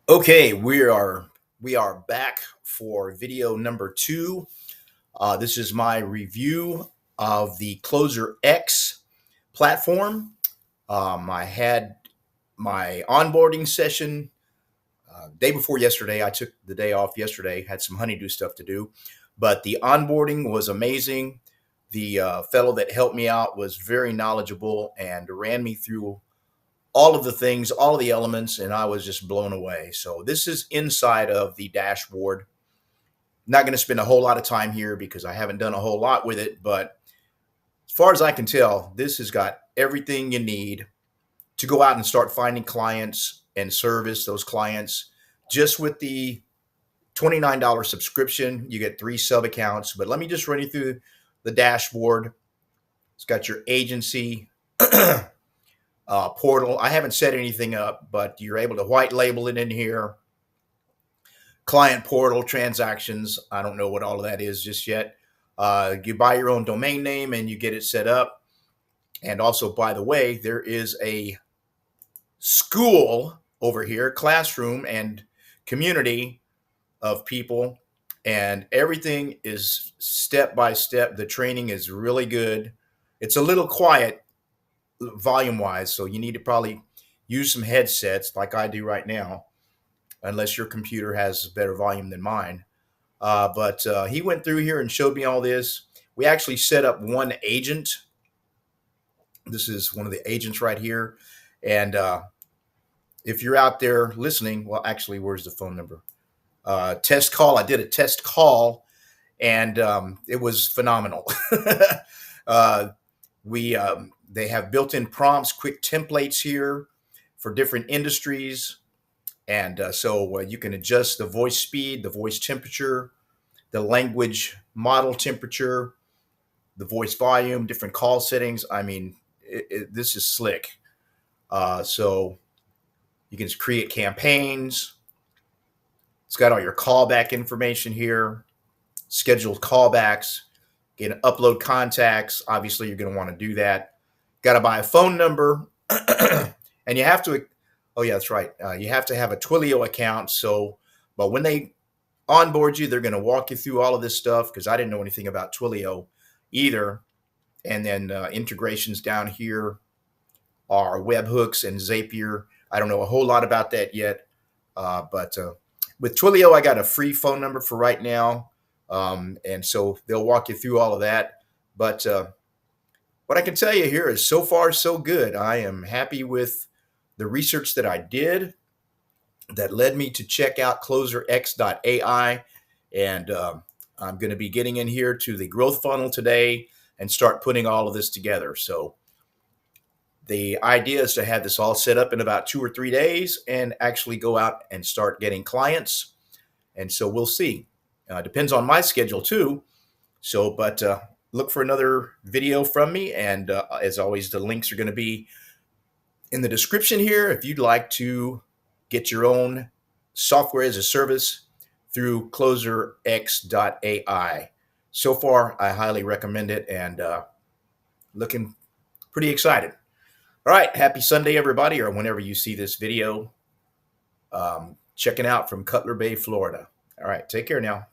Okay, we are back for video number two. This is my review of the closerx platform. I had my onboarding session day before yesterday. I took the day off yesterday, had some honeydew stuff to do, but the onboarding was amazing. The fellow that helped me out was very knowledgeable and ran me through all of the things, all of the elements, and I was just blown away. So this is inside of the dashboard. Not going to spend a whole lot of time here because I haven't done a whole lot with it, but as far as I can tell, this has got everything you need to go out and start finding clients and service those clients. Just with the $29 subscription, you get 3 sub accounts. But let me just run you through the dashboard. It's got your agency portal. I haven't set anything up, but you're able to white label it in here. Client portal, transactions. I don't know what all of that is just yet. You buy your own domain name and you get it set up. And also, by the way, there is a school over here, classroom and community of people, and everything is step by step. The training is really good. It's a little quiet volume wise, so you need to probably use some headsets like I do right now, unless your computer has better volume than mine. But he went through here and showed me all this. We actually set up one agent. This is one of the agents right here. And if you're out there listening, well, actually, where's the phone number? Test call. I did a test call, and it was phenomenal. They have built-in prompts, quick templates here for different industries. And so you can adjust the voice speed, the voice temperature, the language model temperature, the voice volume, different call settings. I mean, this is slick. So you can create campaigns. It's got all your callback information here, scheduled callbacks, you can upload contacts. Obviously, you're going to want to do that. Got to buy a phone number, and you have to. Oh yeah, that's right. You have to have a Twilio account. So, but when they onboard you, they're going to walk you through all of this stuff because I didn't know anything about Twilio either. And then integrations down here are webhooks and Zapier. I don't know a whole lot about that yet, but with Twilio, I got a free phone number for right now, and so they'll walk you through all of that. But what I can tell you here is so far so good. I am happy with the research that I did that led me to check out closerx.ai, and I'm going to be getting in here to the growth funnel today and start putting all of this together. So the idea is to have this all set up in about 2 or 3 days and actually go out and start getting clients. And so we'll see. Depends on my schedule too. So, but look for another video from me. And as always, the links are going to be in the description here if you'd like to get your own software as a service through closerx.ai. So far, I highly recommend it, and looking pretty excited. All right, happy Sunday, everybody, or whenever you see this video. Checking out from Cutler Bay, Florida. All right, take care now.